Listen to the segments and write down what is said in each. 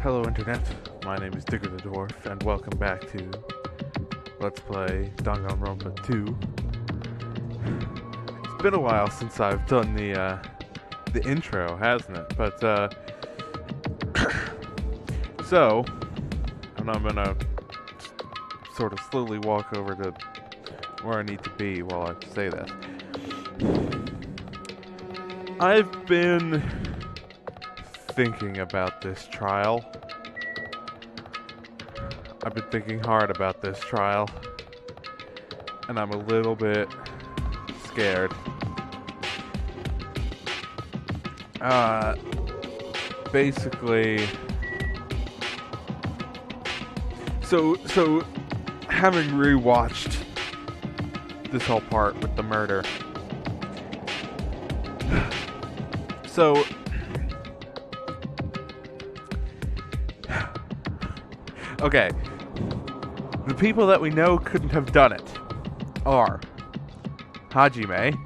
Hello Internet, my name is Digger the Dwarf, and welcome back to Let's Play Danganronpa 2. It's been a while since I've done the intro, hasn't it? But, so, and I'm gonna sort of slowly walk over to where I need to be while I say this. I've been thinking about this trial. I've been thinking hard about this trial, and I'm a little bit scared. Basically, so having rewatched this whole part with the murder, so okay, the people that we know couldn't have done it are Hajime,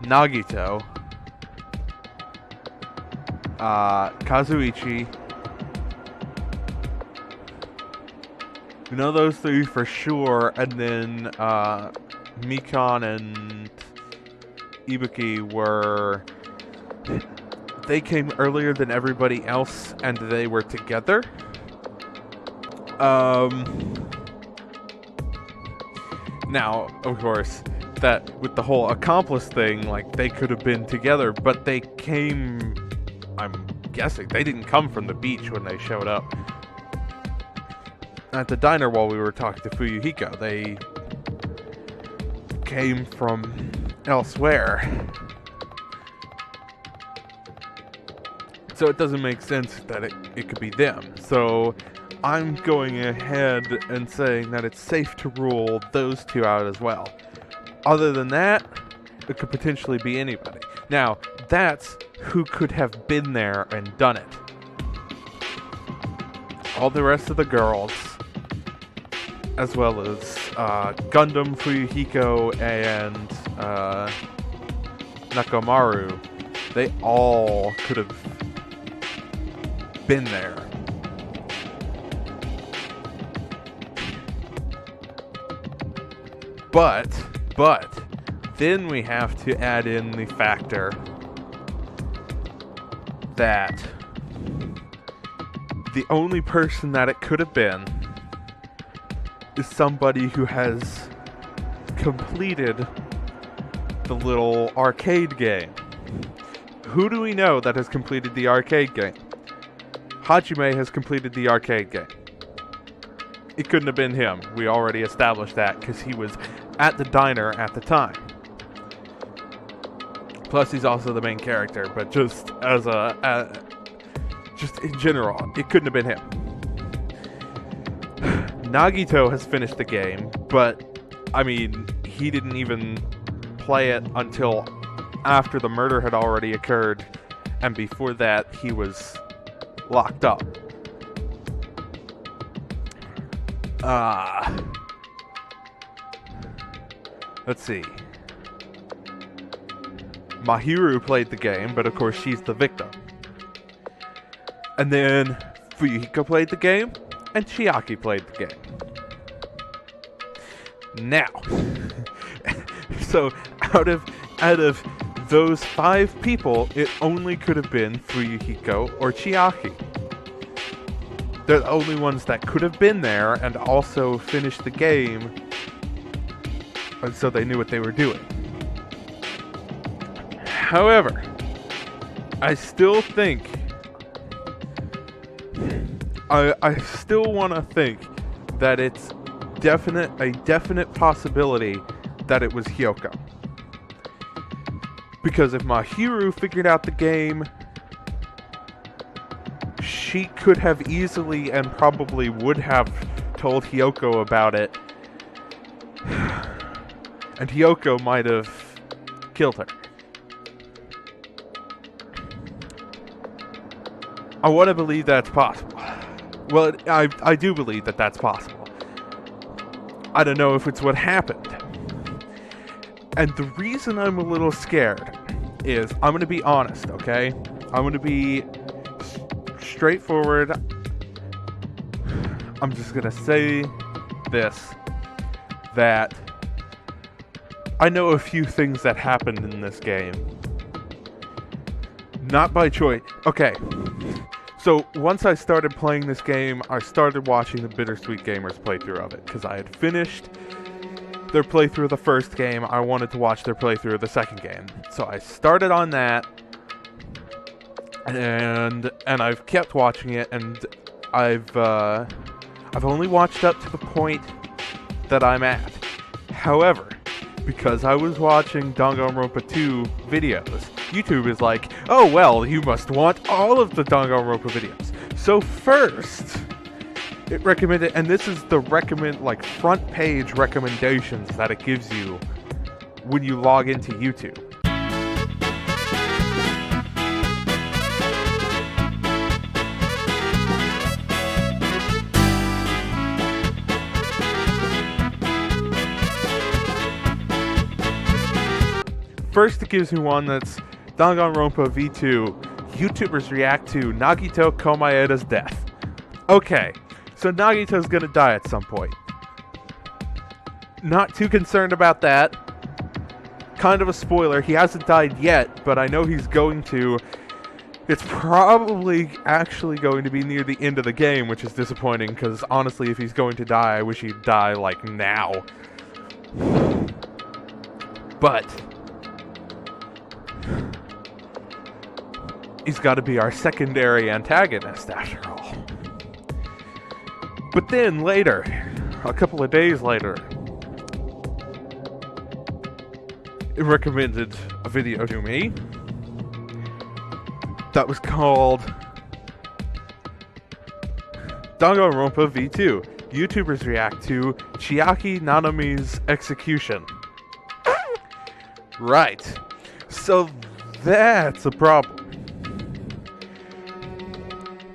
Nagito, Kazuichi. We know those three for sure, and then Mikan and Ibuki they came earlier than everybody else, and they were together. Now, of course, that with the whole accomplice thing, like, they could have been together, but they came, I'm guessing, they didn't come from the beach when they showed up at the diner while we were talking to Fuyuhiko. They came from elsewhere. So it doesn't make sense that it could be them. So I'm going ahead and saying that it's safe to rule those two out as well. Other than that, it could potentially be anybody. Now, that's who could have been there and done it. All the rest of the girls, as well as Gundam, Fuyuhiko, and Nakamaru, they all could have been there. But then we have to add in the factor that the only person that it could have been is somebody who has completed the little arcade game. Who do we know that has completed the arcade game? Hajime has completed the arcade game. It couldn't have been him. We already established that because he was at the diner at the time. Plus, he's also the main character, but just as just in general, it couldn't have been him. Nagito has finished the game, but I mean, he didn't even play it until after the murder had already occurred, and before that, he was locked up. Let's see. Mahiru played the game, but of course she's the victim. And then Fuyuhiko played the game, and Chiaki played the game. Now, so out of those 5 people, it only could have been Fuyuhiko or Chiaki. They're the only ones that could have been there and also finished the game, and so they knew what they were doing. However, I still think, I still want to think that it's a definite possibility that it was Hyoko. Because if Mahiru figured out the game, she could have easily and probably would have told Hyoko about it, and Hyoko might have killed her. I want to believe that's possible. Well, I do believe that that's possible. I don't know if it's what happened. And the reason I'm a little scared is, I'm going to be honest, okay? I'm going to be straightforward. I'm just gonna say this, that I know a few things that happened in this game. Not by choice. Okay. So, once I started playing this game, I started watching the Bittersweet Gamers playthrough of it, because I had finished their playthrough of the first game. I wanted to watch their playthrough of the second game. So I started on that, and I've kept watching it, and I've only watched up to the point that I'm at. However, because I was watching Danganronpa 2 videos, YouTube is like, oh well, you must want all of the Danganronpa videos. So first, it recommended, and this is the front page recommendations that it gives you when you log into YouTube. First, it gives me one that's Danganronpa V2. YouTubers react to Nagito Komaeda's death. Okay, so Nagito's gonna die at some point. Not too concerned about that. Kind of a spoiler, he hasn't died yet, but I know he's going to. It's probably actually going to be near the end of the game, which is disappointing, because honestly, if he's going to die, I wish he'd die, like, now. But he's got to be our secondary antagonist, after all. But then later, a couple of days later, it recommended a video to me that was called Danganronpa V2. YouTubers react to Chiaki Nanami's execution. Right. So that's a problem.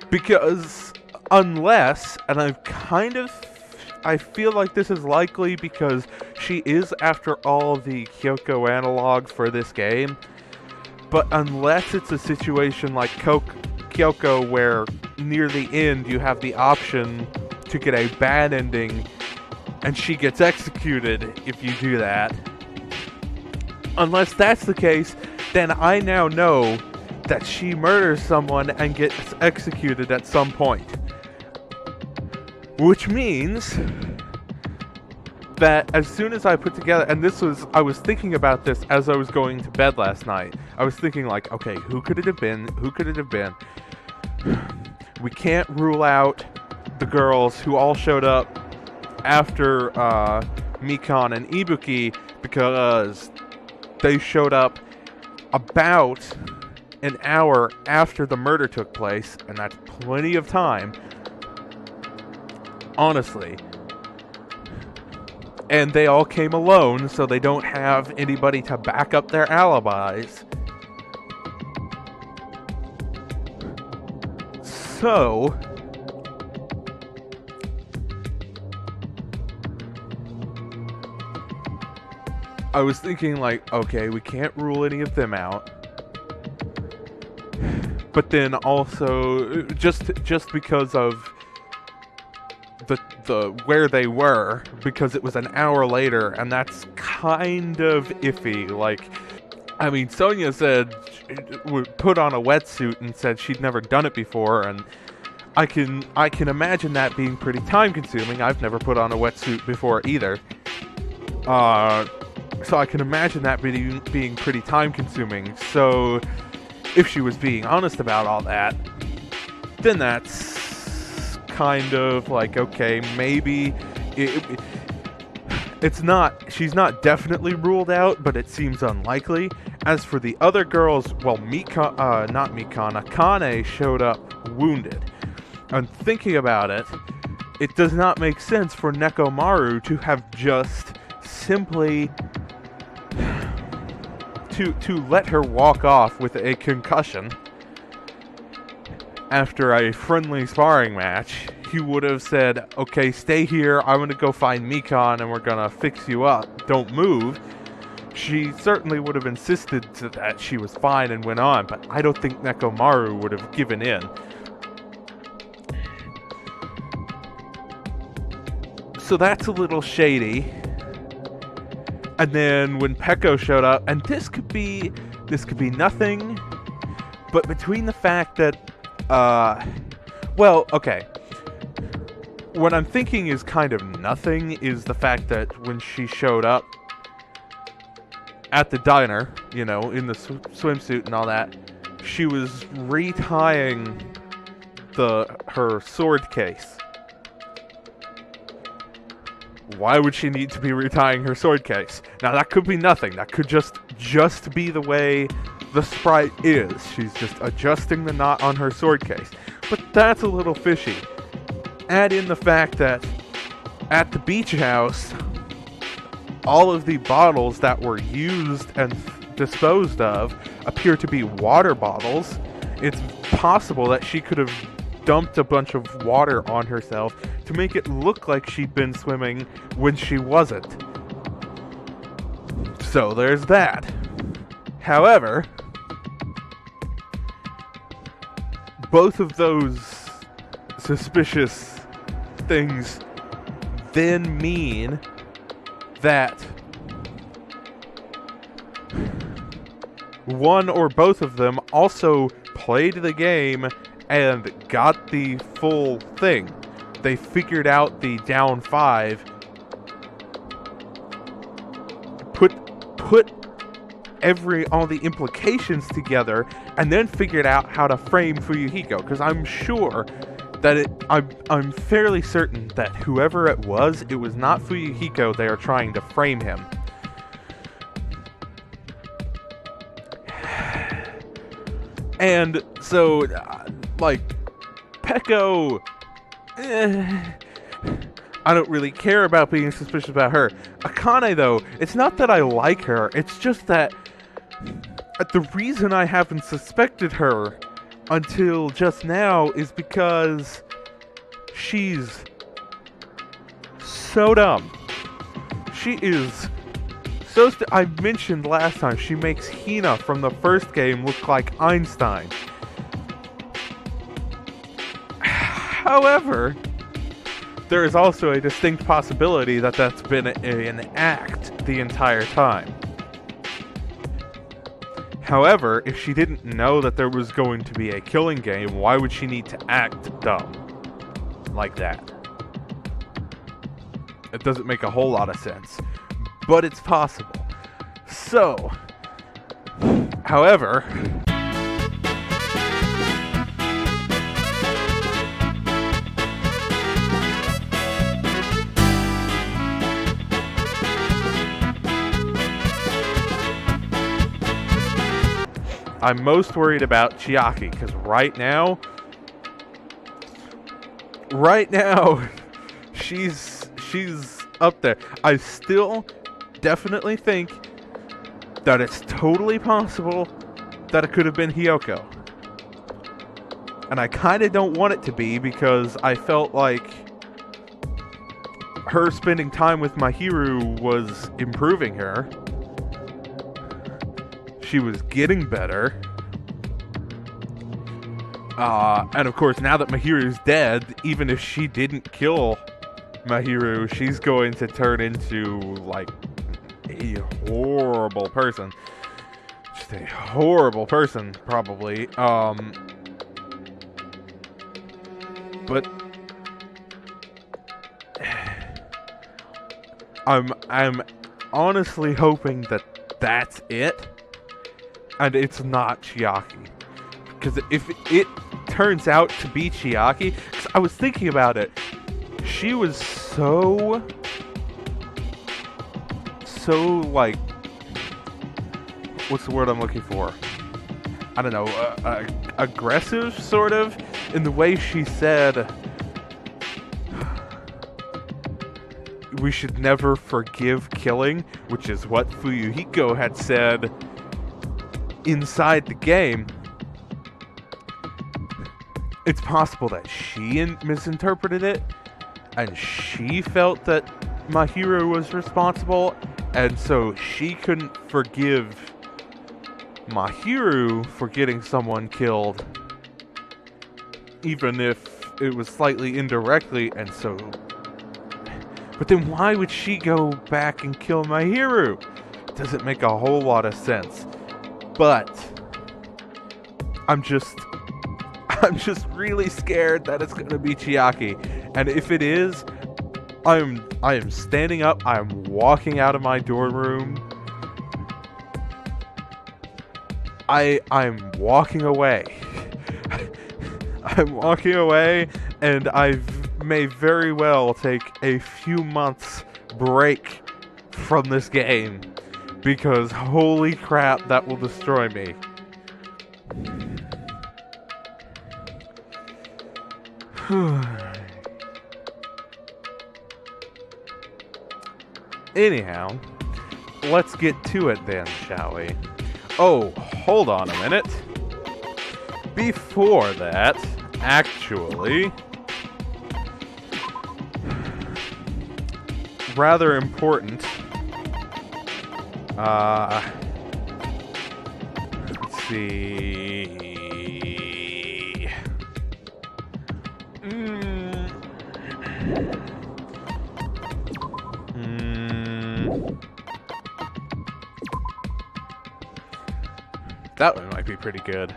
Because unless, and I feel like this is likely because she is, after all, the Kyoko analog for this game, but unless it's a situation like Kyoko where near the end you have the option to get a bad ending and she gets executed if you do that, unless that's the case, then I now know that she murders someone and gets executed at some point. Which means that as soon as I put together, and I was thinking about this as I was going to bed last night. I was thinking like, okay, who could it have been? Who could it have been? We can't rule out the girls who all showed up after Mikan and Ibuki, because they showed up about an hour after the murder took place, and that's plenty of time, honestly. And they all came alone, so they don't have anybody to back up their alibis. So I was thinking like, okay, we can't rule any of them out. But then also, just because of the where they were, because it was an hour later, and that's kind of iffy. Like, I mean, Sonia said, put on a wetsuit and said she'd never done it before, and I can imagine that being pretty time consuming. I've never put on a wetsuit before either. So I can imagine that being pretty time consuming. So if she was being honest about all that, then that's kind of like, okay, maybe she's not definitely ruled out, but it seems unlikely. As for the other girls, well, Akane showed up wounded. And thinking about it, it does not make sense for Nekomaru to have just simply to let her walk off with a concussion after a friendly sparring match. He would have said, okay, stay here, I'm gonna go find Mikan and we're gonna fix you up, don't move. She certainly would have insisted that she was fine and went on, but I don't think Nekomaru would have given in. So that's a little shady. And then when Peko showed up, and this could be nothing, but between the fact that, well, okay. What I'm thinking is kind of nothing is the fact that when she showed up at the diner, you know, in the swimsuit and all that, she was retying her sword case. Why would she need to be retying her sword case? Now that could be nothing. That could just be the way the sprite is. She's just adjusting the knot on her sword case. But that's a little fishy. Add in the fact that at the beach house, all of the bottles that were used and disposed of appear to be water bottles. It's possible that she could have dumped a bunch of water on herself to make it look like she'd been swimming when she wasn't. So there's that. However, both of those suspicious things then mean that one or both of them also played the game and got the full thing. They figured out the down 5, put all the implications together, and then figured out how to frame Fuyuhiko. Because I'm sure that I'm fairly certain that whoever it was not Fuyuhiko they are trying to frame him. And so, like, Peko, I don't really care about being suspicious about her. Akane, though, it's not that I like her, it's just that the reason I haven't suspected her until just now is because she's so dumb. She is so I mentioned last time, she makes Hina from the first game look like Einstein. However, there is also a distinct possibility that that's been an act the entire time. However, if she didn't know that there was going to be a killing game, why would she need to act dumb like that? It doesn't make a whole lot of sense, but it's possible. So, however, I'm most worried about Chiaki, because right now, she's up there. I still definitely think that it's totally possible that it could have been Hiyoko. And I kind of don't want it to be, because I felt like her spending time with Mahiru was improving her. She was getting better. And of course, now that Mahiru's dead, even if she didn't kill Mahiru, she's going to turn into, like, a horrible person. Just a horrible person, probably. But I'm honestly hoping that that's it, and it's not Chiaki. Because if it turns out to be Chiaki, because I was thinking about it, she was so like, what's the word I'm looking for? I don't know, aggressive, sort of, in the way she said, we should never forgive killing, which is what Fuyuhiko had said inside the game. It's possible that she misinterpreted it, and she felt that Mahiru was responsible, and so she couldn't forgive Mahiru for getting someone killed, even if it was slightly indirectly, and so But then why would she go back and kill my hero? Doesn't make a whole lot of sense. But I'm just really scared that it's gonna be Chiaki. And if it is, I am standing up, I'm walking out of my dorm room. I'm walking away. I'm walking away, and I may very well take a few months break from this game, because holy crap, that will destroy me. Anyhow, let's get to it then, shall we? Oh, hold on a minute. Before that, actually, rather important, let's see. That one might be pretty good.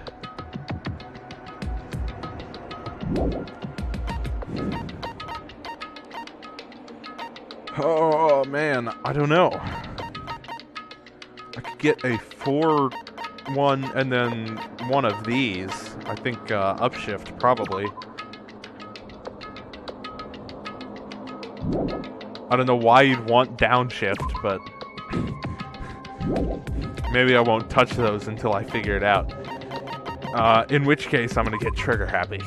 Oh man, I don't know. I could get a 4-1 and then one of these. I think upshift probably. I don't know why you'd want downshift, but maybe I won't touch those until I figure it out. In which case, I'm gonna get trigger happy.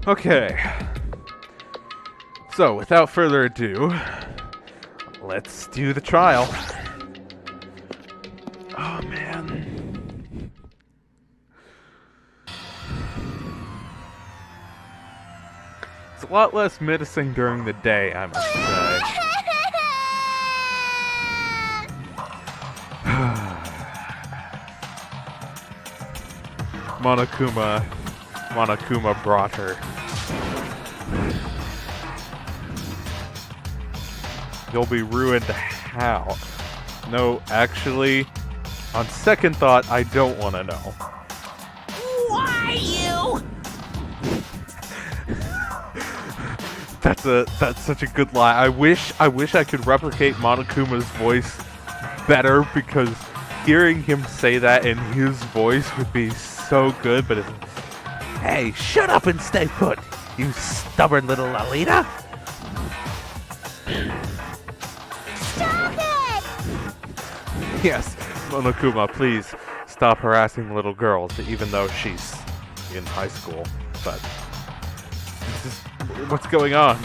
Okay. So, without further ado, let's do the trial. Oh, man. It's a lot less menacing during the day, I must say. Monokuma brought her. You'll be ruined how? No, actually, on second thought, I don't want to know. Why you? That's such a good lie. I wish I could replicate Monokuma's voice better, because hearing him say that in his voice would be so good. But hey, shut up and stay put, you stubborn little Alita. Stop it! Yes, Monokuma, please stop harassing little girls, even though she's in high school. But this is what's going on.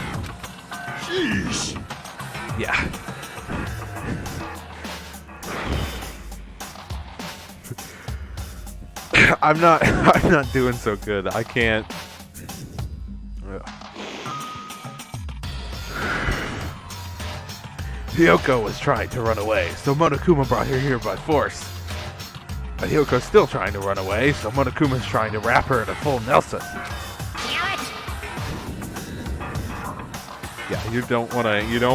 Sheesh. Yeah. I'm not doing so good. I can't. Hyoko was trying to run away, so Monokuma brought her here by force. But Hyoko's still trying to run away, so Monokuma's trying to wrap her in a full Nelson. Damn it! Yeah, you don't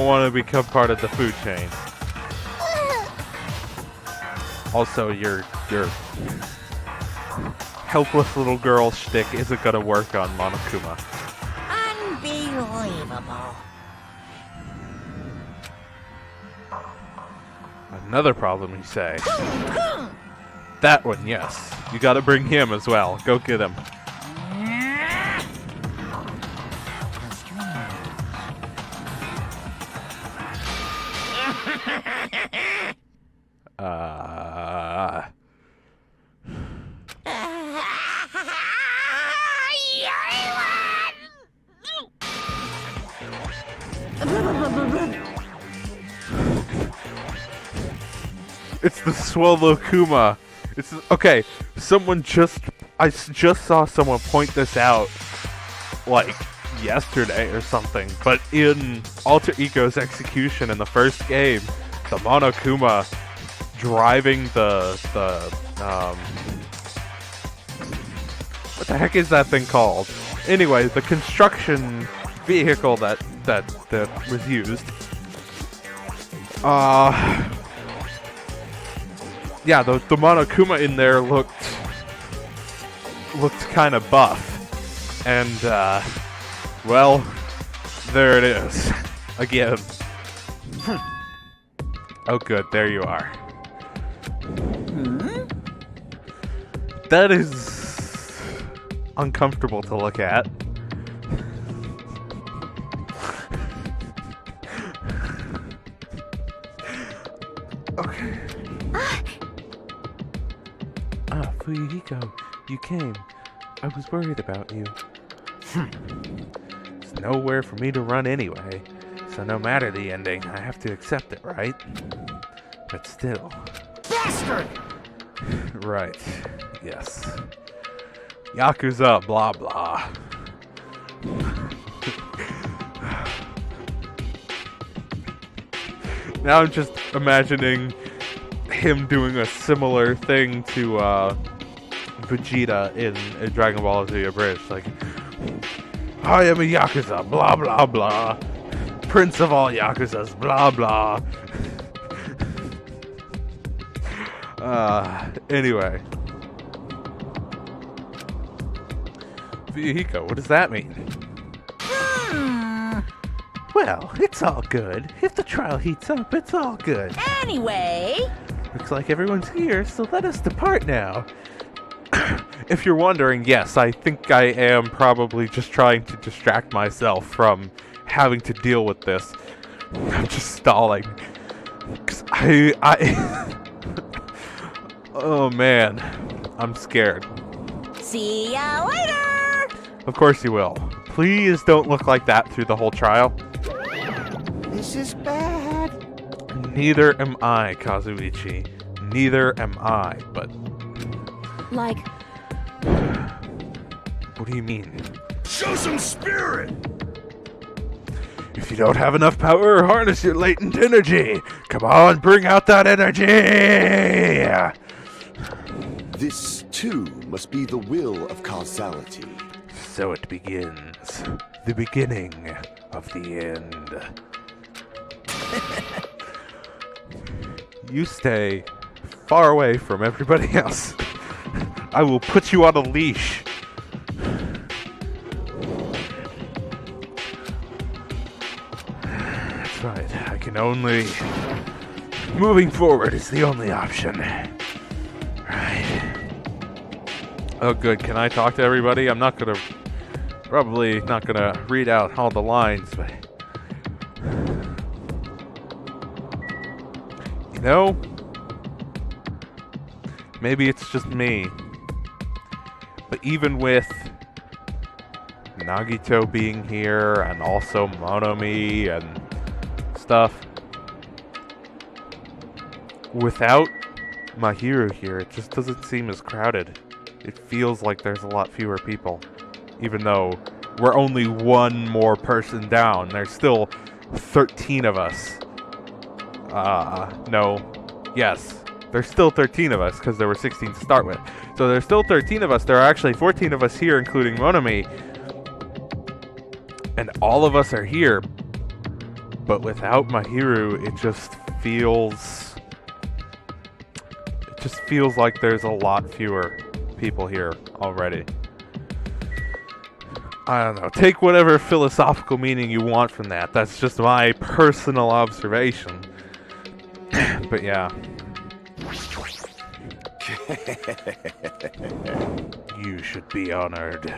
wanna become part of the food chain. Also, your helpless little girl shtick isn't gonna work on Monokuma. Unbelievable. Another problem, you say? That one, yes. You gotta bring him as well. Go get him. It's the Swallowkuma. It's okay. I just saw someone point this out, like yesterday or something. But in Alter Ego's execution in the first game, the Monokuma driving the what the heck is that thing called? Anyway, the construction vehicle that was used. Yeah, the Monokuma in there looked kind of buff, and well, there it is again. Oh, good, there you are. That is uncomfortable to look at. Okay. Fuyuhiko, you came. I was worried about you. There's nowhere for me to run anyway, so no matter the ending, I have to accept it, right? But still. Bastard! Right. Yes. Yakuza, blah blah. Now I'm just imagining him doing a similar thing to Vegeta in Dragon Ball Z Abridged. Like, I am a Yakuza, blah blah blah. Prince of all Yakuzas, blah blah. Anyway. Fuyuhiko, what does that mean? Well, it's all good. If the trial heats up, it's all good. Anyway... Looks like everyone's here, so let us depart now. If you're wondering, yes, I think I am probably just trying to distract myself from having to deal with this. I'm just stalling. 'Cause I oh man, I'm scared. See ya later! Of course you will. Please don't look like that through the whole trial. This is bad. Neither am I, Kazuichi. Neither am I, but... Like... What do you mean? Show some spirit! If you don't have enough power, harness your latent energy! Come on, bring out that energy! This, too, must be the will of causality. So it begins. The beginning of the end. You stay far away from everybody else. I will put you on a leash. That's right. I can only... Moving forward is the only option. Right. Oh, good. Can I talk to everybody? I'm not gonna... Probably not gonna read out all the lines, but... You know, maybe it's just me, but even with Nagito being here and also Monomi and stuff, without Mahiru here, it just doesn't seem as crowded. It feels like there's a lot fewer people, even though we're only one more person down. There's still 13 of us. No. Yes. There's still 13 of us, because there were 16 to start with. So there's still 13 of us. There are actually 14 of us here, including Monomi. And all of us are here. But without Mahiru, it just feels... It just feels like there's a lot fewer people here already. I don't know. Take whatever philosophical meaning you want from that. That's just my personal observation. But yeah. You should be honored.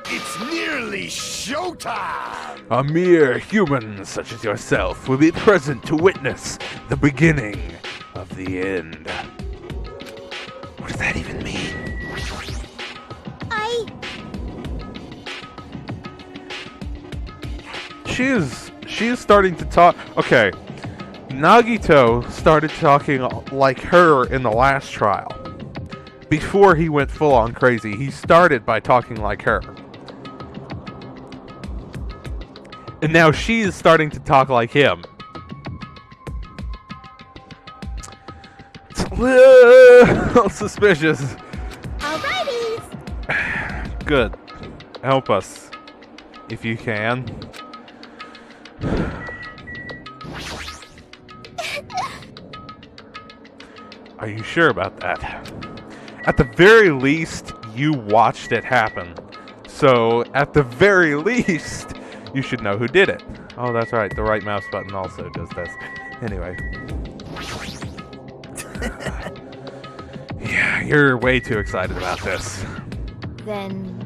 It's nearly showtime! A mere human such as yourself will be present to witness the beginning of the end. What does that even mean? She is starting to talk. Okay. Nagito started talking like her in the last trial. Before he went full on crazy, he started by talking like her. And now she's starting to talk like him. little suspicious. Alrighty. Good. Help us, if you can. Are you sure about that? At the very least, you watched it happen. So, at the very least, you should know who did it. Oh, that's right. The right mouse button also does this. Anyway. Yeah, you're way too excited about this. Then...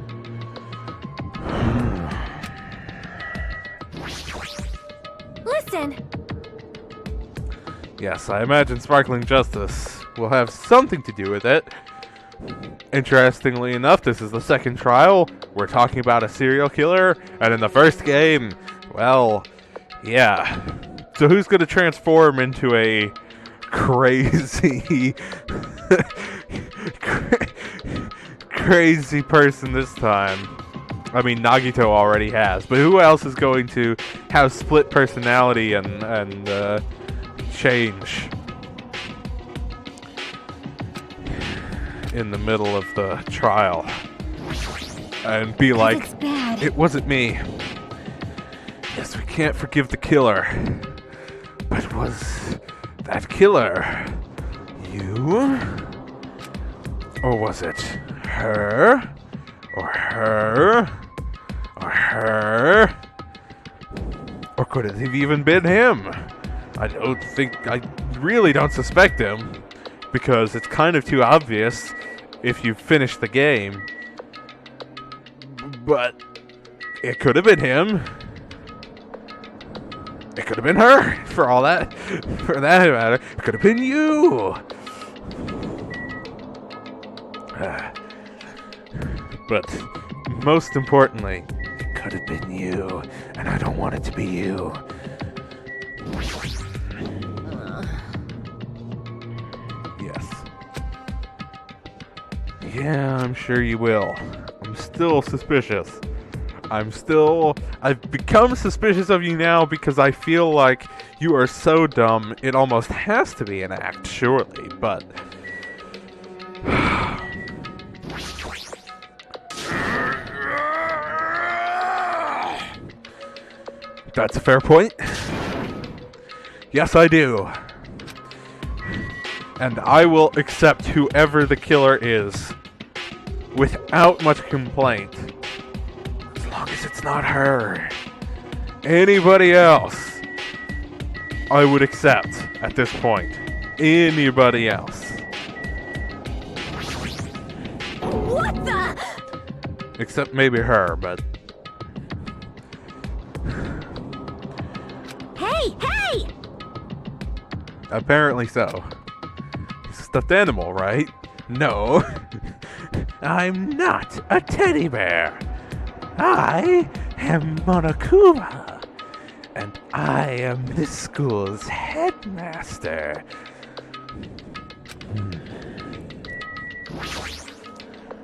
Listen! Yes, I imagine Sparkling Justice will have something to do with it. Interestingly enough, this is the second trial. We're talking about a serial killer, and in the first game, well, yeah. So who's going to transform into a crazy, crazy person this time? I mean, Nagito already has, but who else is going to have split personality and change in the middle of the trial and be like, it wasn't me. Yes, we can't forgive the killer, but was that killer you? Or was it her? Or her? Or her? Or could it have even been him? I really don't suspect him, because it's kind of too obvious if you finish the game. But it could have been him. It could have been her, for all that, for that matter. It could have been you. But most importantly, it could have been you, and I don't want it to be you. Yes. Yeah, I'm sure you will. I'm still suspicious. I've become suspicious of you now because I feel like you are so dumb, it almost has to be an act, surely, but... That's a fair point. Yes, I do. And I will accept whoever the killer is without much complaint. As long as it's not her. Anybody else, I would accept at this point. Anybody else. What the? Except maybe her, but... Hey! Apparently so. He's a stuffed animal, right? No. I'm not a teddy bear. I am Monokuma. And I am this school's headmaster.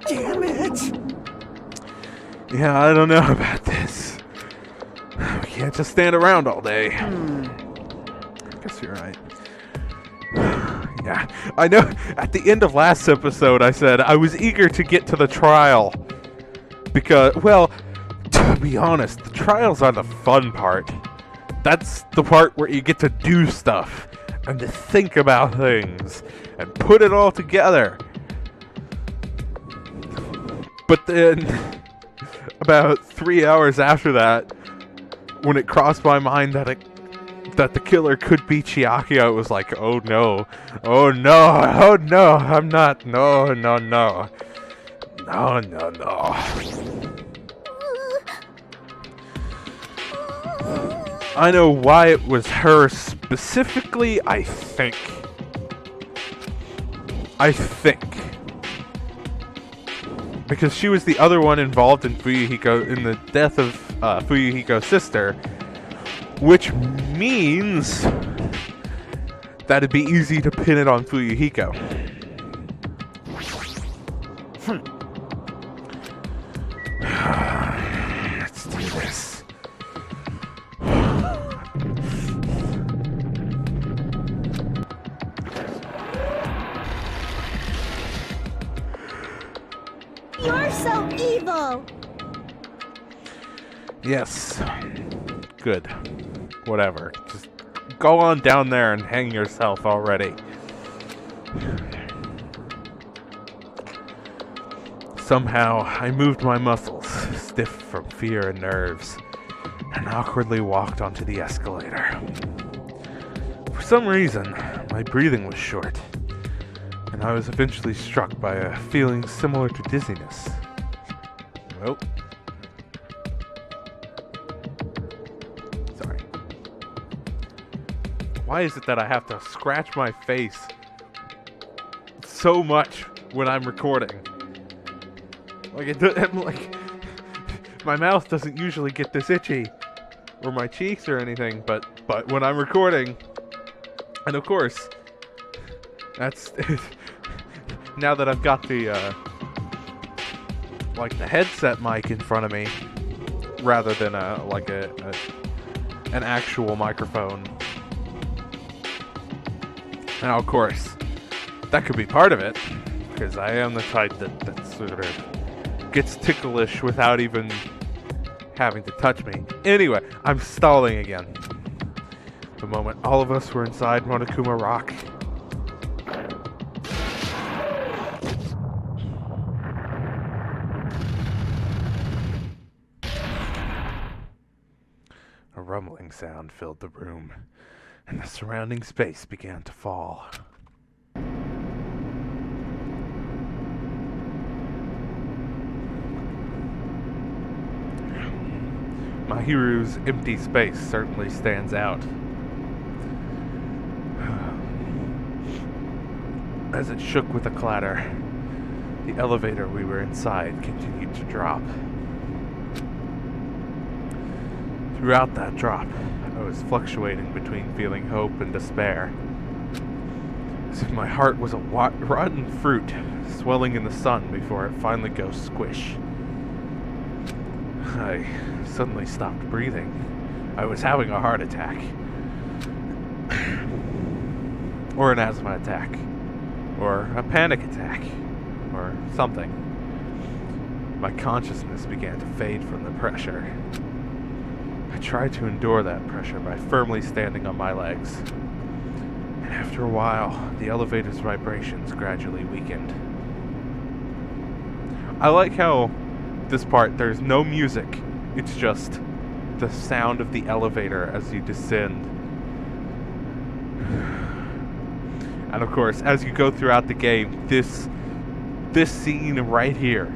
Damn it! Yeah, I don't know about this. We can't just stand around all day. I guess you're right. Yeah, I know at the end of last episode I said I was eager to get to the trial. Because, well, to be honest, the trials are the fun part. That's the part where you get to do stuff and to think about things and put it all together. But then, about 3 hours after that, when it crossed my mind that the killer could be Chiaki, I was like, oh no, I'm not, no. I know why it was her specifically, I think. Because she was the other one involved in the death of Fuyuhiko's sister, which means that it'd be easy to pin it on Fuyuhiko. Let's do this. You're so evil! Yes. Good. Whatever. Just go on down there and hang yourself already. Somehow, I moved my muscles, stiff from fear and nerves, and awkwardly walked onto the escalator. For some reason, my breathing was short, and I was eventually struck by a feeling similar to dizziness. Well, sorry. Why is it that I have to scratch my face so much when I'm recording? Like, my mouth doesn't usually get this itchy, or my cheeks or anything, but when I'm recording, and of course, that's now that I've got the like the headset mic in front of me, rather than an actual microphone. Now, of course, that could be part of it, because I am the type that sort of gets ticklish without even having to touch me. Anyway, I'm stalling again. The moment all of us were inside Monokuma Rock, a rumbling sound filled the room, and the surrounding space began to fall. Mahiru's empty space certainly stands out. As it shook with a clatter, the elevator we were inside continued to drop. Throughout that drop, I was fluctuating between feeling hope and despair, as if my heart was a rotten fruit swelling in the sun before it finally goes squish. I suddenly stopped breathing. I was having a heart attack. Or an asthma attack. Or a panic attack. Or something. My consciousness began to fade from the pressure. I tried to endure that pressure by firmly standing on my legs. And after a while, the elevator's vibrations gradually weakened. I like how this part, there's no music. It's just the sound of the elevator as you descend. And of course, as you go throughout the game, this scene right here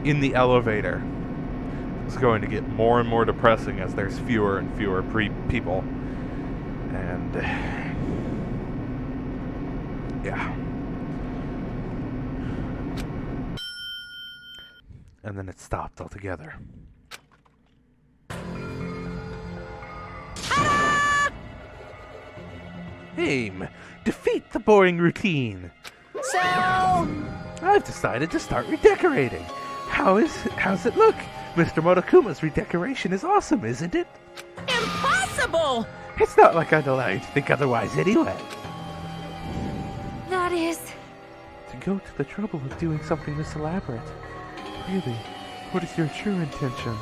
in the elevator is going to get more and more depressing as there's fewer and fewer people. And yeah. And then it stopped altogether. Aim! Defeat the boring routine! So... I've decided to start redecorating. How's it look? Mr. Motokuma's redecoration is awesome, isn't it? Impossible! It's not like I'd allow you to think otherwise anyway. That is... To go to the trouble of doing something this elaborate. Really, what is your true intention?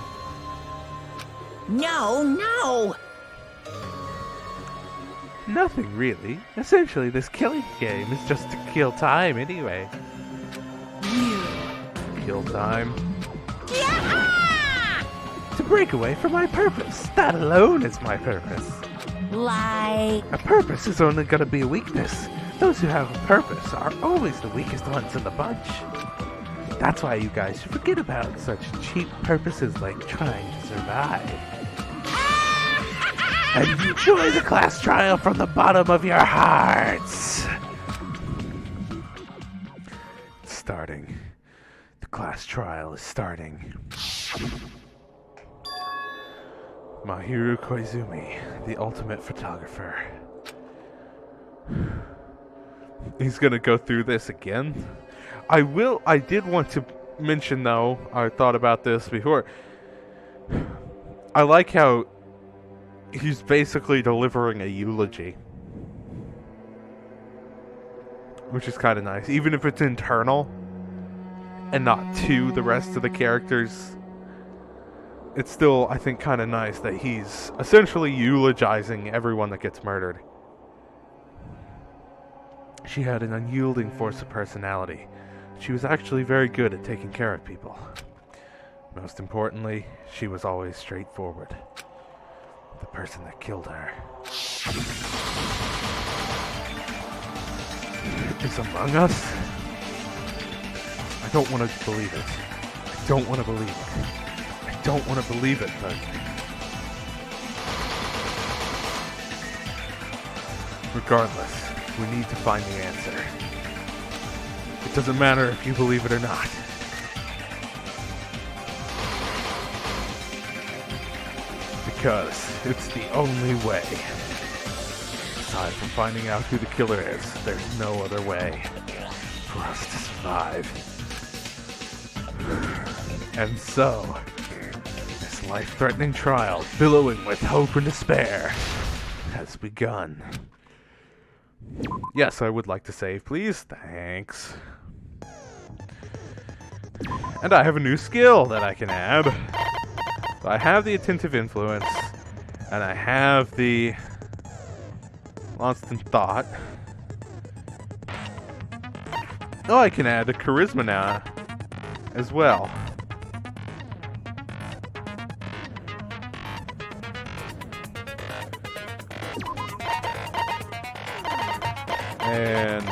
No! Nothing really. Essentially, this killing game is just to kill time anyway. You... Kill time? Yeah! To break away from my purpose. That alone is my purpose. Like... A purpose is only gonna be a weakness. Those who have a purpose are always the weakest ones in the bunch. That's why you guys should forget about such cheap purposes like trying to survive. And enjoy the class trial from the bottom of your hearts. It's starting. The class trial is starting. Mahiru Koizumi, the ultimate photographer. He's gonna go through this again. I did want to mention though, I thought about this before. I like how he's basically delivering a eulogy. Which is kind of nice. Even if it's internal, and not to the rest of the characters, it's still, I think, kind of nice that he's essentially eulogizing everyone that gets murdered. She had an unyielding force of personality. She was actually very good at taking care of people. Most importantly, she was always straightforward. The person that killed her is among us? I don't want to believe it. I don't want to believe it. I don't want to believe it, but... regardless, we need to find the answer. It doesn't matter if you believe it or not. Because it's the only way. Aside from finding out who the killer is, there's no other way for us to survive. And so, this life-threatening trial, billowing with hope and despair, has begun. Yes, I would like to save, please. Thanks. And I have a new skill that I can add. So I have the attentive influence, and I have the lost in thought. Oh, I can add a charisma now as well. And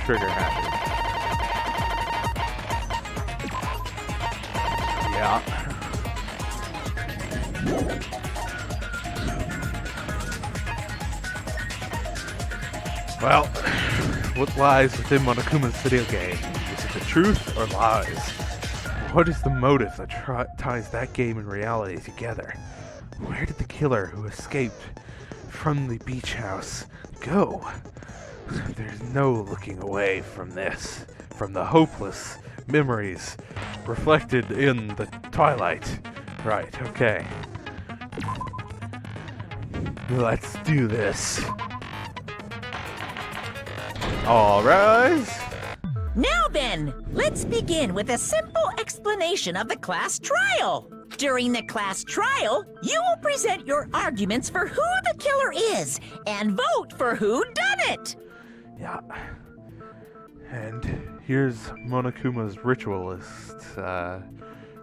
trigger happy. Yeah. Well, what lies within Monokuma's video game? Is it the truth or lies? What is the motive that ties that game and reality together? Where did the killer who escaped from the beach house go? There's no looking away from this, from the hopeless memories reflected in the twilight. Right, okay. Let's do this. All rise. Now then, let's begin with a simple explanation of the class trial. During the class trial, you will present your arguments for who the killer is and vote for who done it. Yeah. And here's Monokuma's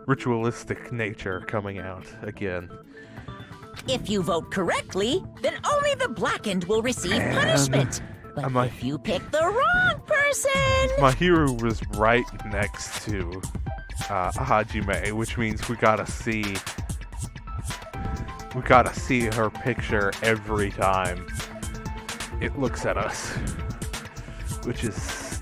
ritualistic nature coming out again. If you vote correctly, then only the blackened will receive And punishment. But if you pick the wrong person... Mahiru was right next to Hajime, which means we gotta see her picture every time it looks at us, which is...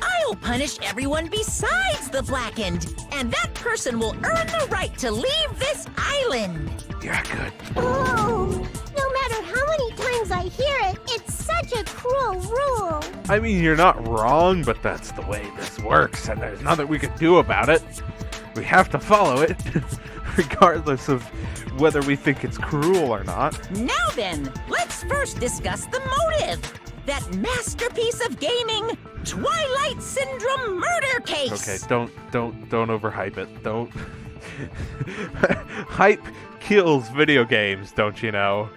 I'll punish everyone besides the blackened, and that person will earn the right to leave this island. Yeah, good. Oh, no matter how many times I hear it, it's such a cruel rule. I mean, you're not wrong, but that's the way this works, and there's nothing we can do about it. We have to follow it, regardless of whether we think it's cruel or not. Now then, let's first discuss the motive. That masterpiece of gaming, Twilight Syndrome murder case. Okay, don't overhype it. Don't. Hype kills video games, don't you know?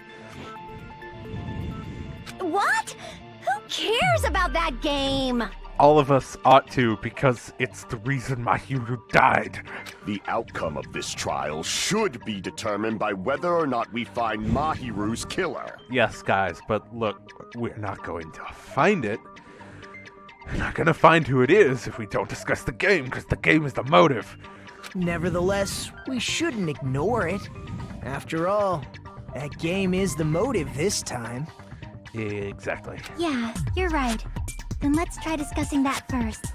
What? Who cares about that game? All of us ought to, because it's the reason Mahiru died. The outcome of this trial should be determined by whether or not we find Mahiru's killer. Yes, guys, but look, we're not going to find it. We're not going to find who it is if we don't discuss the game, because the game is the motive. Nevertheless, we shouldn't ignore it. After all, that game is the motive this time. Exactly. Yeah, you're right. Then let's try discussing that first.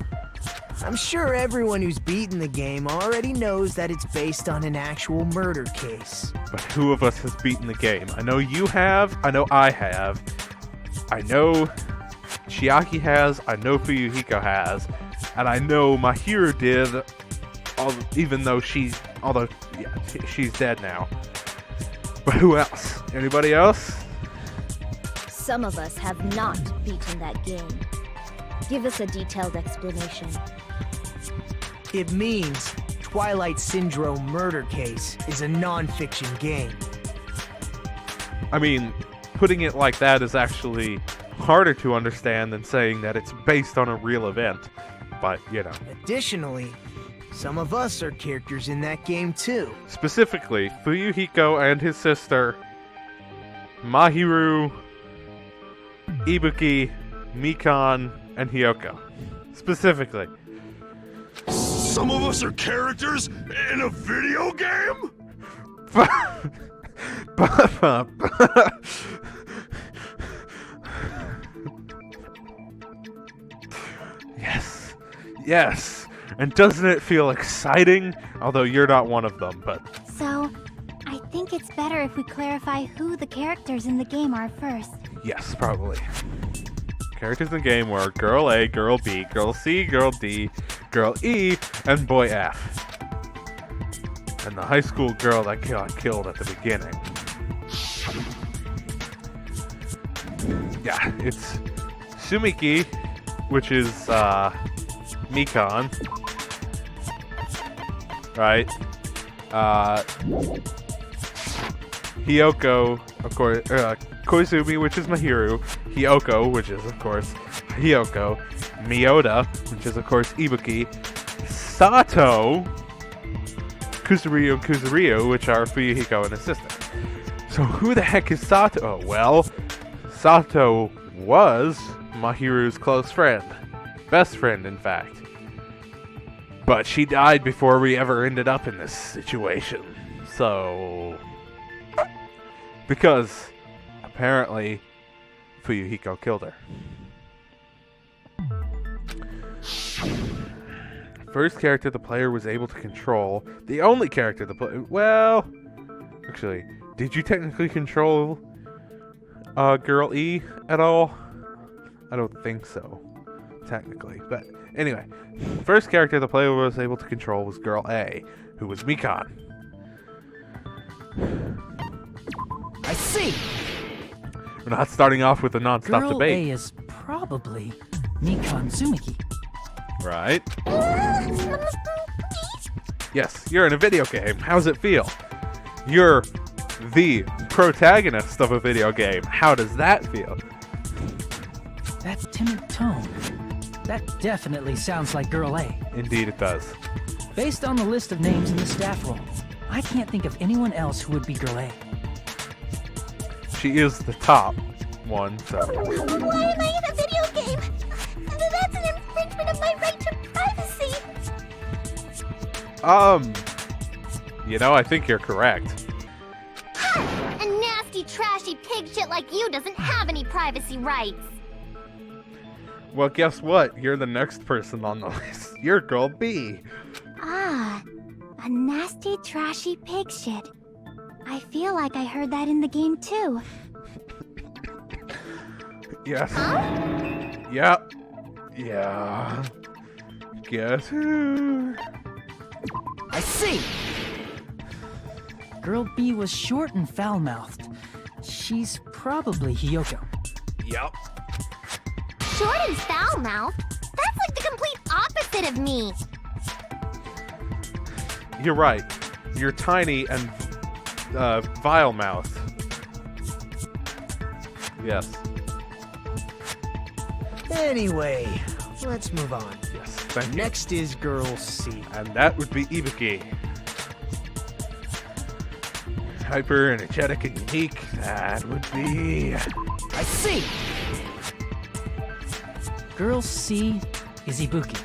I'm sure everyone who's beaten the game already knows that it's based on an actual murder case. But who of us has beaten the game? I know you have, I know I have, I know Chiaki has, I know Fuyuhiko has, and I know Mahiru did, even though she's dead now. But who else? Anybody else? Some of us have not beaten that game. Give us a detailed explanation. It means Twilight Syndrome Murder Case is a non-fiction game. I mean, putting it like that is actually harder to understand than saying that it's based on a real event. But, you know. Additionally, some of us are characters in that game too. Specifically, Fuyuhiko and his sister, Mahiru, Ibuki, Mikan, and Hyoko. Specifically. Some of us are characters in a video game? Yes. Yes. And doesn't it feel exciting? Although you're not one of them, but... So, I think it's better if we clarify who the characters in the game are first. Yes, probably. Characters in the game were Girl A, Girl B, Girl C, Girl D, Girl E, and Boy F. And the high school girl that got killed at the beginning. Yeah, it's Sumiki, which is Mikan. Right? Hyoko, of course, Koizumi, which is Mahiru, Hyoko, which is, of course, Hyoko, Miyoda, which is, of course, Ibuki, Sato, Kusaryu and Kusaryu, which are Fuyuhiko and his sister. So who the heck is Sato? Oh, well, Sato was Mahiru's close friend. Best friend, in fact. But she died before we ever ended up in this situation. So... because, apparently, Fuyuhiko killed her. First character the player was able to control. The only character the player... well... actually, did you technically control Girl E at all? I don't think so. Technically. But anyway. First character the player was able to control was Girl A, who was Mikan. I see! We're not starting off with a non-stop Girl debate. A is probably Mikan Tsumiki. Right? Yes, you're in a video game. How's it feel? You're the protagonist of a video game. How does that feel? That timid tone. That definitely sounds like Girl A. Indeed it does. Based on the list of names in the staff roll, I can't think of anyone else who would be Girl A. She is the top one, so... Why am I in a video game? That's an infringement of my right to privacy. You know, I think you're correct. A nasty, trashy pig shit like you doesn't have any privacy rights. Well, guess what? You're the next person on the list. You're Girl B. Ah, a nasty, trashy pig shit. I feel like I heard that in the game too. Yes. Yep. Yeah. Guess who? I see! Girl B was short and foul-mouthed. She's probably Hyoko. Yep. Short and foul-mouthed? That's like the complete opposite of me. You're right. You're tiny and vile-mouthed. Yes. Anyway, let's move on. Yes. Thank you. Next is Girl C. And that would be Ibuki. Hyper, energetic, and unique. That would be... I see! Girl C is Ibuki.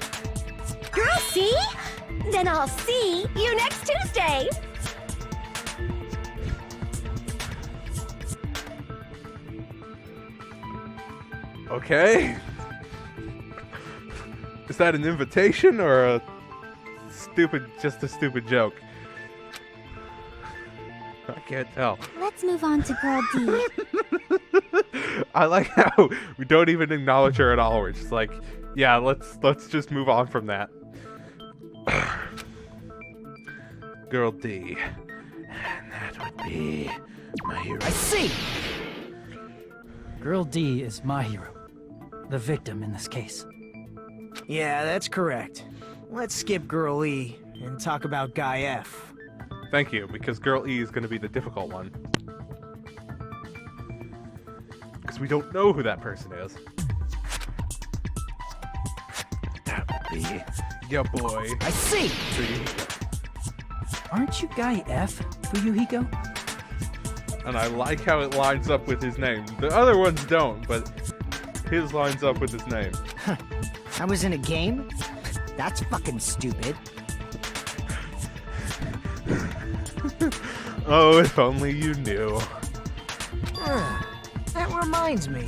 Girl, see? Then I'll see you next Tuesday. Okay. Is that an invitation or a just a stupid joke? I can't tell. Let's move on to Girl D. I like how we don't even acknowledge her at all. We're just like, yeah, let's just move on from that. Girl D. And that would be Mahiru. I see! Girl D is Mahiru, the victim in this case. Yeah, that's correct. Let's skip Girl E and talk about Guy F. Thank you, because Girl E is going to be the difficult one. Because we don't know who that person is. That would be your boy. I see! Aren't you Guy F, Fuyuhiko? And I like how it lines up with his name. The other ones don't, but his lines up with his name. I was in a game? That's fucking stupid. Oh, if only you knew. That reminds me.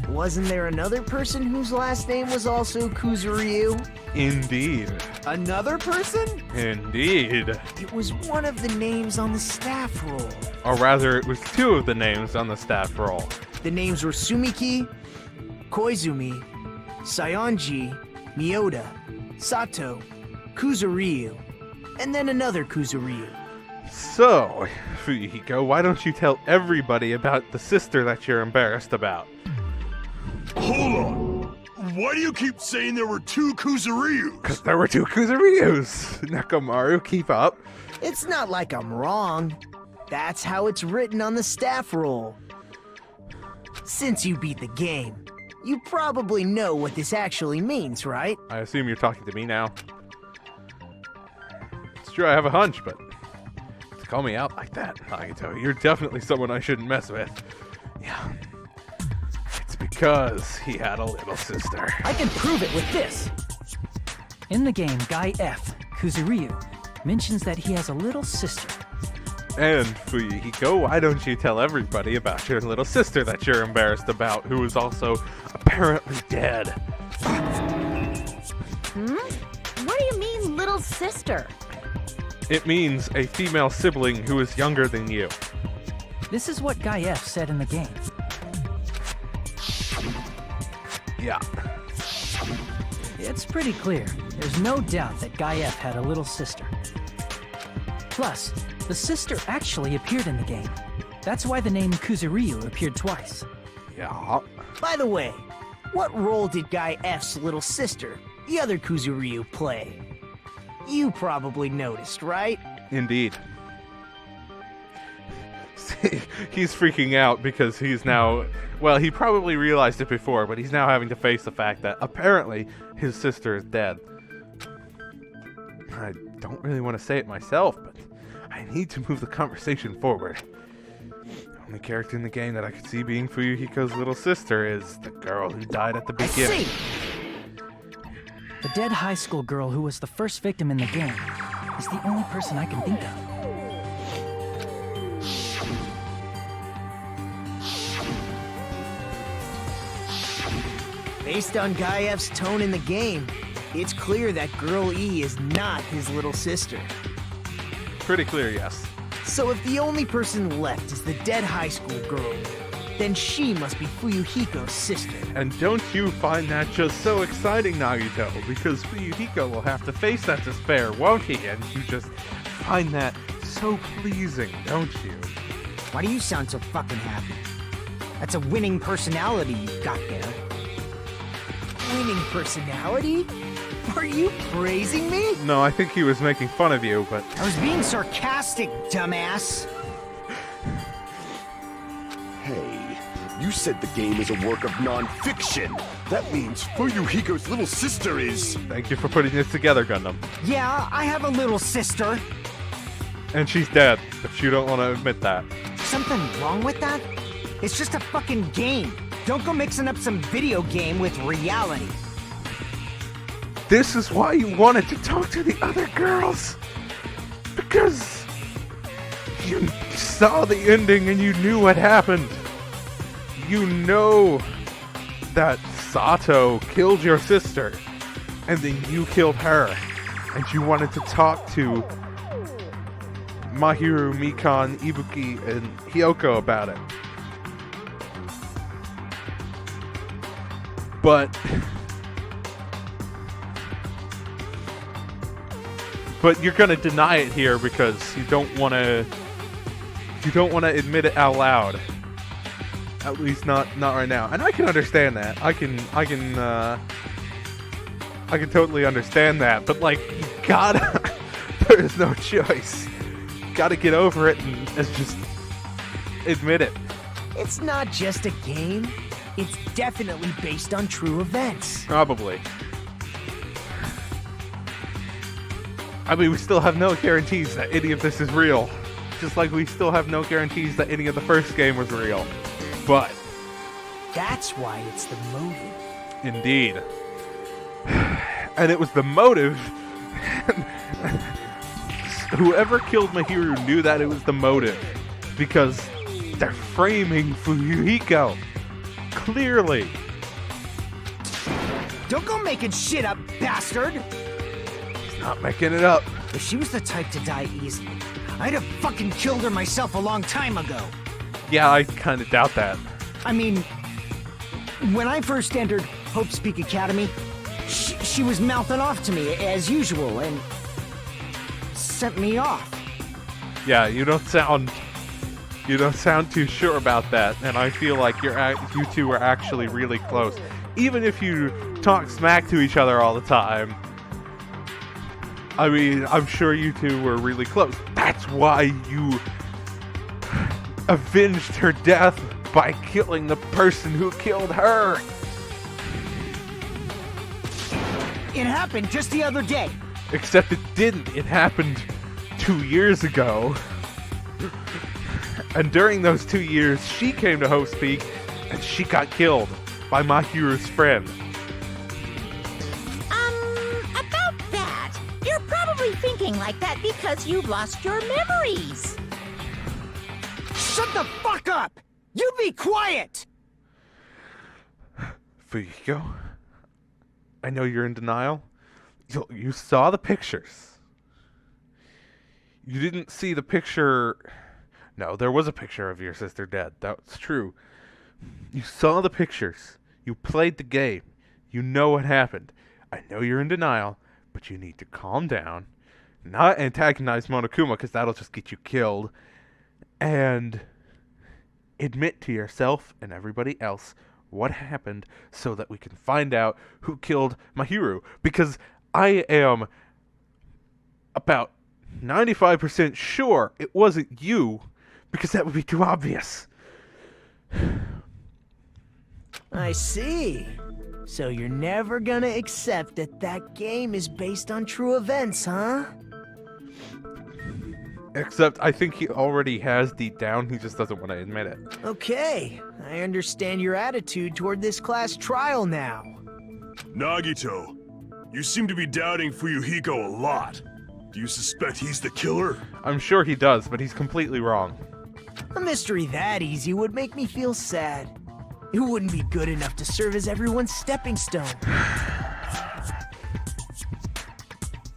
Wasn't there another person whose last name was also Kuzuryu? Indeed. Another person? Indeed. It was one of the names on the staff roll. Or rather, it was two of the names on the staff roll. The names were Sumiki, Koizumi, Sayonji, Miyoda, Sato, Kuzuryu, and then another Kuzuryu. So, Fuyuhiko, why don't you tell everybody about the sister that you're embarrassed about? Hold on. Why do you keep saying there were two Kuzuryus? Because there were two Kuzuryus. Nekomaru, keep up. It's not like I'm wrong. That's how it's written on the staff roll. Since you beat the game, you probably know what this actually means, right? I assume you're talking to me now. It's true, I have a hunch, but to call me out like that, Nagito, you're definitely someone I shouldn't mess with. Yeah. It's because he had a little sister. I can prove it with this. In the game, Guy F, Kuzuryu, mentions that he has a little sister. And Fuyuhiko, why don't you tell everybody about your little sister that you're embarrassed about, who is also apparently dead? What do you mean, little sister? It means a female sibling who is younger than you. This is what Guy F said in the game. Yeah. It's pretty clear. There's no doubt that Guy F had a little sister. Plus, the sister actually appeared in the game. That's why the name Kuzuryu appeared twice. Yeah. By the way, what role did Guy F's little sister, the other Kuzuryu, play? You probably noticed, right? Indeed. See, he's freaking out because he's now... Well, he probably realized it before, but he's now having to face the fact that apparently his sister is dead. I don't really want to say it myself, but I need to move the conversation forward. The only character in the game that I could see being Fuyuhiko's little sister is the girl who died at the beginning. I see. The dead high school girl who was the first victim in the game is the only person I can think of. Based on Guy F's tone in the game, it's clear that Girl E is not his little sister. Pretty clear, yes. So if the only person left is the dead high school girl, then she must be Fuyuhiko's sister. And don't you find that just so exciting, Nagito? Because Fuyuhiko will have to face that despair, won't he? And you just find that so pleasing, don't you? Why do you sound so fucking happy? That's a winning personality you've got there. Winning personality? Are you praising me? No, I think he was making fun of you, but... I was being sarcastic, dumbass. Hey, you said the game is a work of non-fiction. That means Fuyuhiko's little sister is... Thank you for putting this together, Gundam. Yeah, I have a little sister. And she's dead, but you don't want to admit that. Something wrong with that? It's just a fucking game. Don't go mixing up some video game with reality. This is why you wanted to talk to the other girls. Because you saw the ending and you knew what happened. You know that Sato killed your sister, and then you killed her, and you wanted to talk to Mahiru, Mikan, Ibuki, and Hyoko about it. But you're gonna deny it here because you don't want to admit it out loud. At least not right now. And I can understand that. I can I can totally understand that, but like, you gotta, there is no choice. Gotta get over it and just admit it. It's not just a game. It's definitely based on true events. Probably. I mean, we still have no guarantees that any of this is real. Just like we still have no guarantees that any of the first game was real. But That's why it's the motive. indeed. And it was the motive. Whoever killed Mahiru knew that it was the motive. Because they're framing Fuyuhiko. Clearly. Don't go making shit up, bastard! He's not making it up. If she was the type to die easily, I'd have fucking killed her myself a long time ago. Yeah, I kind of doubt that. I mean, when I first entered Hope's Peak Academy, she was mouthing off to me as usual and sent me off. Yeah, you don't sound too sure about that, and I feel like you two are actually really close. Even if you talk smack to each other all the time, I mean, I'm sure you two were really close. That's why you avenged her death by killing the person who killed her. It happened just the other day. Except it didn't. It happened 2 years ago. And during those 2 years, she came to Hope's Peak, and she got killed by Mahiru's friend. About that, you're probably thinking like that because you've lost your memories. Shut the fuck up! You be quiet! Fuyuhiko, I know you're in denial. You saw the pictures. You didn't see the picture... No, there was a picture of your sister dead. That's true. You saw the pictures. You played the game. You know what happened. I know you're in denial, but you need to calm down. Not antagonize Monokuma, because that'll just get you killed. And admit to yourself and everybody else what happened so that we can find out who killed Mahiru. Because I am about 95% sure it wasn't you, because that would be too obvious. I see. So you're never gonna accept that game is based on true events, huh? Except I think he already has deep down, he just doesn't want to admit it. Okay, I understand your attitude toward this class trial now. Nagito, you seem to be doubting Fuyuhiko a lot. Do you suspect he's the killer? I'm sure he does, but he's completely wrong. A mystery that easy would make me feel sad. It wouldn't be good enough to serve as everyone's stepping stone.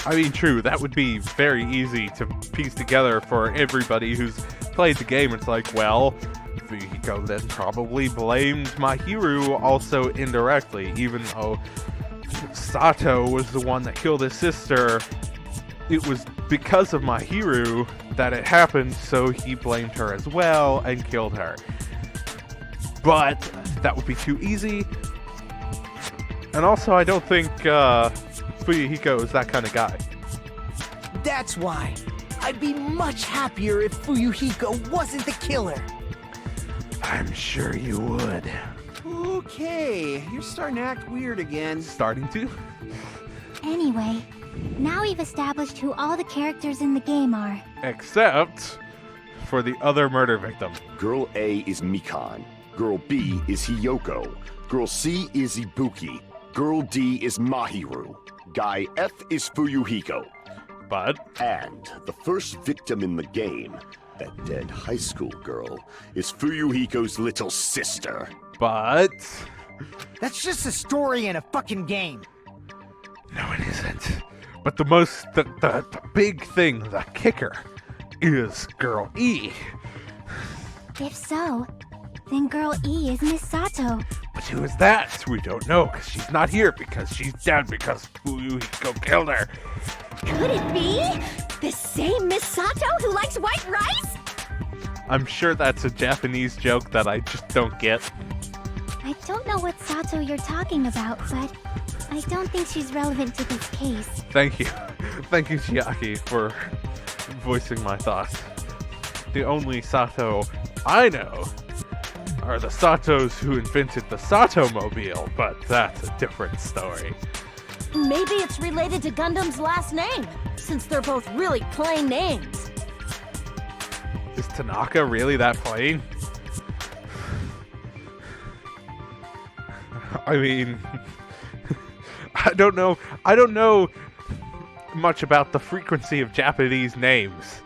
I mean, true, that would be very easy to piece together for everybody who's played the game. It's like, well, Fuyuhiko then probably blamed Mahiru also indirectly, even though Sato was the one that killed his sister. It was because of Mahiru that it happened, so he blamed her as well and killed her. But that would be too easy. And also, I don't think Fuyuhiko is that kind of guy. That's why. I'd be much happier if Fuyuhiko wasn't the killer. I'm sure you would. Okay, you're starting to act weird again. Starting to? Anyway, now we've established who all the characters in the game are. Except for the other murder victim. Girl A is Mikan. Girl B is Hiyoko. Girl C is Ibuki. Girl D is Mahiru. Guy F is Fuyuhiko. But And the first victim in the game, that dead high school girl, is Fuyuhiko's little sister. But That's just a story in a fucking game. no, it isn't. But the big thing, the kicker, is Girl E. If so, then Girl E is Miss Sato. But who is that? We don't know, because she's not here, because she's dead, because Fuyuhiko killed her. Could it be the same Miss Sato who likes white rice? I'm sure that's a Japanese joke that I just don't get. I don't know what Sato you're talking about, but I don't think she's relevant to this case. Thank you. Thank you, Chiaki, for voicing my thoughts. The only Sato I know are the Satos who invented the Sato-mobile, but that's a different story. Maybe it's related to Gundam's last name, since they're both really plain names. Is Tanaka really that plain? I mean, I don't know much about the frequency of Japanese names.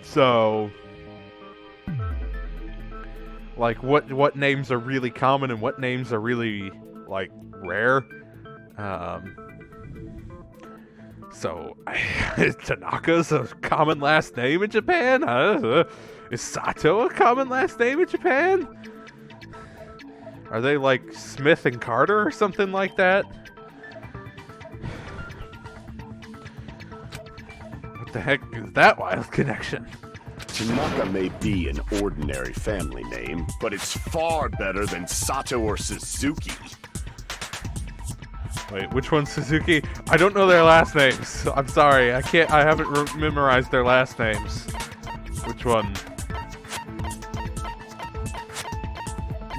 So, like, what names are really common and what names are really, like, rare? So, is Tanaka's a common last name in Japan? Is Sato a common last name in Japan? Are they like Smith and Carter or something like that? What the heck is that wild connection? Tanaka may be an ordinary family name, but it's far better than Sato or Suzuki. Wait, which one's Suzuki? I don't know their last names. I'm sorry, I haven't memorized their last names. Which one?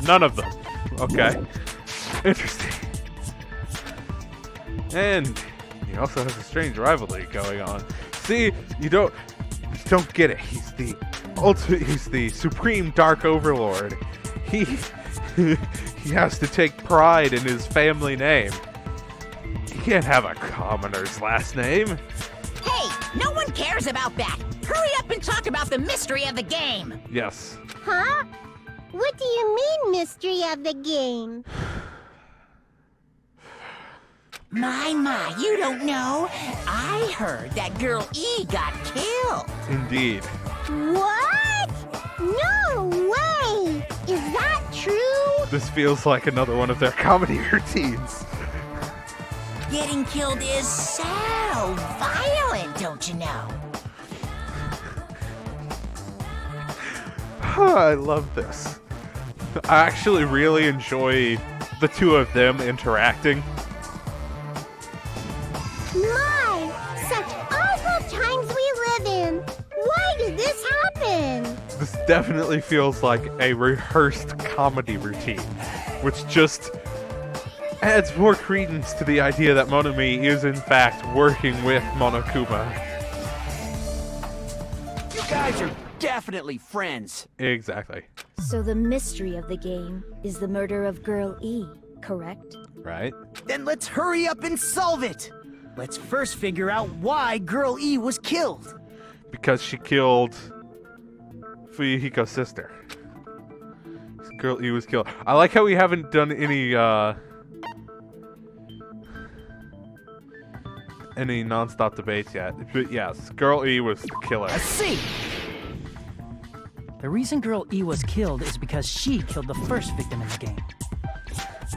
None of them. Okay. Interesting. And he also has a strange rivalry going on. See, you don't get it. He's the supreme dark overlord. He has to take pride in his family name. He can't have a commoner's last name. Hey, no one cares about that. Hurry up and talk about the mystery of the game. Yes. Huh? What do you mean, mystery of the game? My, you don't know. I heard that girl E got killed. Indeed. What? No way! Is that true? This feels like another one of their comedy routines. Getting killed is so violent, don't you know? I love this. I actually really enjoy the two of them interacting. My, such awful times we live in. Why did this happen? This definitely feels like a rehearsed comedy routine, which just adds more credence to the idea that Monami is in fact working with Monokuma. You guys are definitely friends. Exactly. So the mystery of the game is the murder of Girl E, correct? Right? Then let's hurry up and solve it. Let's first figure out why Girl E was killed. Because she killed Fuyuhiko's sister. Girl E was killed. I like how we haven't done any non-stop debates yet. But yes, Girl E was the killer. I see. The reason Girl E was killed is because she killed the first victim in the game.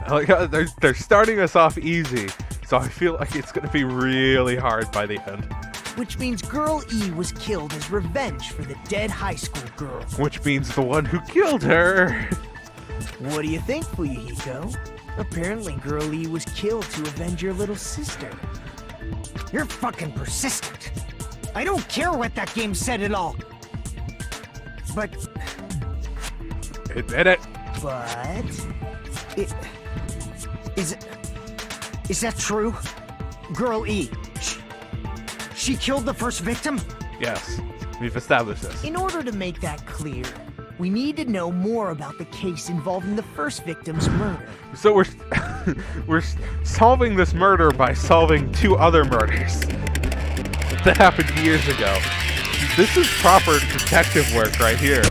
I like how they're starting us off easy, so I feel like it's gonna be really hard by the end. Which means Girl E was killed as revenge for the dead high school girl. Which means the one who killed her. What do you think, Fuyuhiko? Apparently Girl E was killed to avenge your little sister. You're fucking persistent. I don't care what that game said at all. But... Admit it. But... Is that true? Girl E, she killed the first victim? Yes, we've established this. In order to make that clear, we need to know more about the case involving the first victim's murder. So we're solving this murder by solving two other murders that happened years ago. This is proper detective work right here.